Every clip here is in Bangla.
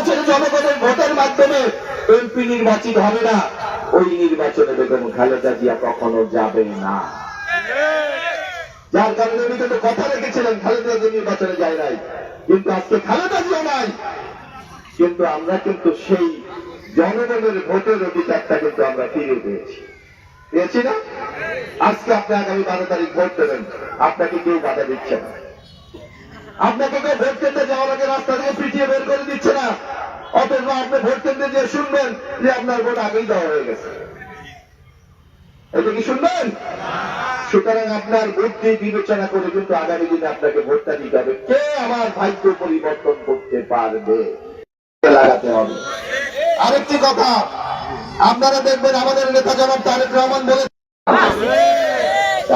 বছরে জনগণের ভোটের মাধ্যমে এমপি নির্বাচিত হবে না, ওই নির্বাচনে বেগম খালেদা জিয়া কখনো যাবে না। যার কারণে উনি কিন্তু কথা রেখেছিলেন খালেদা জিয়া নির্বাচনে যায় নাই, কিন্তু আজকে খালেদা জিয়া নাই, কিন্তু আমরা কিন্তু সেই জনগণের ভোটের অধিকারটা কিন্তু আমরা ফিরে পেয়েছি না। আজকে আপনি আগামী 12 তারিখ ভোট দেবেন, আপনাকে কেউ বাধা দিচ্ছে না, আপনাকে কেউ ভোট কেন্দ্রে যাওয়ার আগে রাস্তা থেকে পিটিয়ে বের করে দিচ্ছে না, অথচ আপনি ভোট কেন্দ্রে যে শুনবেন যে আপনার ভোট আগেই দেওয়া হয়ে গেছে, এটা কি শুনবেন? সুতরাং আপনার বুদ্ধি বিবেচনা করে কিন্তু আগামী দিনে আপনাকে ভোটটা দিতে হবে। কে আমার ভাগ্য পরিবর্তন করতে পারবে, লাগাতে হবে। আরেকটি কথা, আপনারা দেখবেন আমাদের নেতা জনাব তারেক রহমান বলে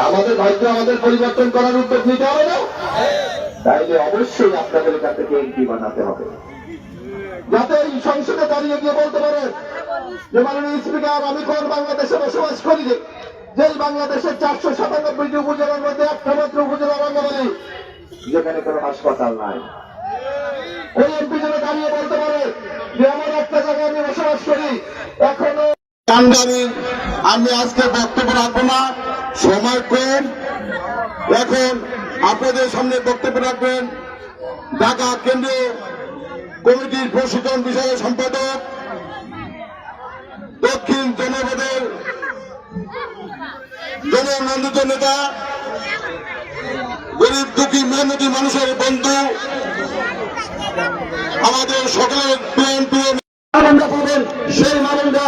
আমাদের ভাগ্য আমাদের পরিবর্তন করার উদ্যোগ নিতে হবে না, তাইলে অবশ্যই আপনাদের এখান থেকে এমপি বানাতে হবে, যাতে এই সংসদে দাঁড়িয়ে গিয়ে বলতে পারে যে মাননীয় স্পিকার, আমি কোন বাংলাদেশে বসবাস করি, যেই বাংলাদেশের 497টি উপজেলার মধ্যে একটা মাত্র উপজেলা বাঙ্গাবাড়ি, যেখানে কোনো হাসপাতাল নাই। ওই এমপি যেন দাঁড়িয়ে বলতে পারে যে আমার একটা জায়গায় আমি বসবাস করি। এখনো আমি আজকে বক্তব্য রাখবো না, সময় কম। এখন আপনাদের সামনে বক্তব্য রাখবেন ঢাকা কেন্দ্রীয় কমিটির প্রশিক্ষণ বিষয়ে সম্পাদক, দক্ষিণ জনপদের জননন্দিত নেতা, গরিব দুঃখী মেহনতি মানুষের বন্ধু, আমাদের সকলের প্রিয় মামুনরা পাবেন। সেই মামুনরা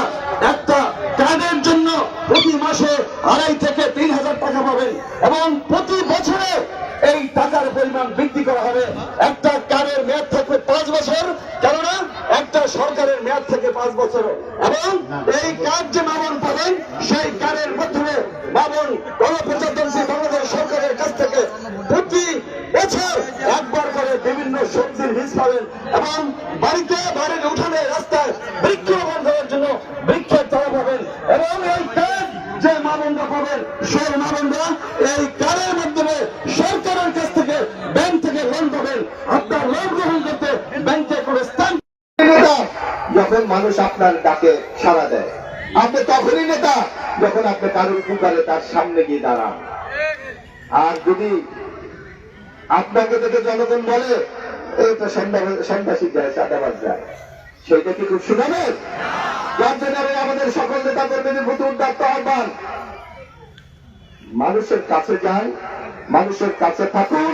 একটা কার্ডের জন্য প্রতি মাসে 2,500 থেকে 3,000 টাকা পাবেন, এবং প্রতি বছরে এই টাকার পরিমাণ বৃদ্ধি করা হবে। একটা কার্ডের মেয়াদ থাকবে 5 বছর, কেননা একটা সরকারের মেয়াদ থেকে 5 বছর, এবং এই কার্ড যে মামুন পাবেন সেই কার্ডের মাধ্যমে মামুন গণপ্রজাতন্ত্রী বাংলাদেশ সরকারের কাছ থেকে প্রতি বছর একবার করে বিভিন্ন সবজির বীজ পাবেন, এবং বাড়িতে বাড়ির উঠানে রাস্তায় বৃক্ষরোপণ করার জন্য বৃক্ষের চারা পাবেন। এবং এই কার্ড যে মামুনরা পাবেন সেই মামুনরা এই কার্ডের মাধ্যমে সরকারের কাছ থেকে, ব্যাংক থেকে লোন পাবেন। আপনার লোন গ্রহণ করতে ব্যাংকে করে স্থান, যখন মানুষ আপনার ডাকে সাড়া দেয়, আপনি তখনই নেতা যখন আপনি কারোর উপকারে তার সামনে গিয়ে দাঁড়ান। আর যদি আপনাকে দেখে জনগণ বলে এই তো সন্ত্রাসী যায়, চাঁদাবাজ যায়, সেইটা কি খুব শুনাবে? যার জন্য আমাদের সকল নেতা কর্মীদের প্রতি উদ্যোক্ত আহ্বান, মানুষের কাছে যান, মানুষের কাছে থাকুন,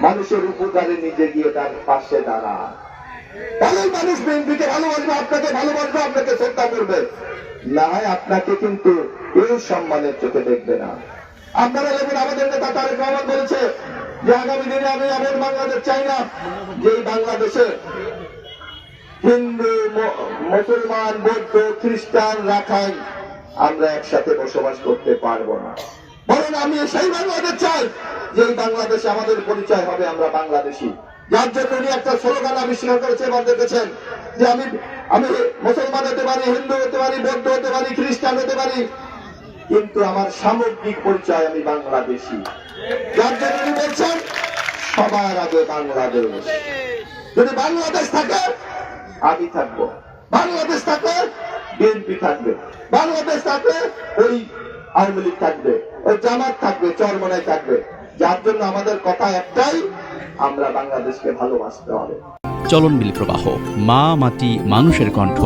মানুষের উপকারে নিজে গিয়ে তার পাশে দাঁড়ান। তাহলে মানুষ বিএনপিকে ভালোবাসবে, আপনাকে ভালোবাসবে, আপনাকে শ্রদ্ধা করবে, না হয় আপনাকে কিন্তু এই সম্মানের চোখে দেখবে না। আপনারা দেখুন, আমাদের নেতা তারেক রহমান বলেছে যে আগামী দিনে আমি এমন বাংলাদেশ চাই না যেই বাংলাদেশে হিন্দু, মুসলমান, বৌদ্ধ, খ্রিস্টান, রাখাইন আমরা একসাথে বসবাস করতে পারবো না, বরং আমি সেই বাংলাদেশ চাই যেই বাংলাদেশে আমাদের পরিচয় হবে আমরা বাংলাদেশি। যার জন্য উনি একটা স্লোগান আবিষ্কার করেছে, এবার দেখেছেন যে আমি মুসলমান হতে পারি, হিন্দু হতে পারি, বৌদ্ধ হতে পারি, খ্রিস্টান হতে পারি, কিন্তু আমার সামগ্রিক পরিচয় আমি বাংলাদেশি। যার জন্য উনি বলছেন সবার আগে বাংলাদেশ। যদি বাংলাদেশ থাকে আমি থাকবো, বাংলাদেশ থাকলে বিএনপি থাকবে, বাংলাদেশ থাকলে ওই আওয়ামী লীগ থাকবে, ওই জামাত থাকবে, চরমনাই থাকবে। যার জন্য আমাদের কথা একটাই, আমরা বাংলাদেশকে ভালোবাসতে হবে। চলনবিল প্রবাহ, মা মাটি মানুষের কণ্ঠ।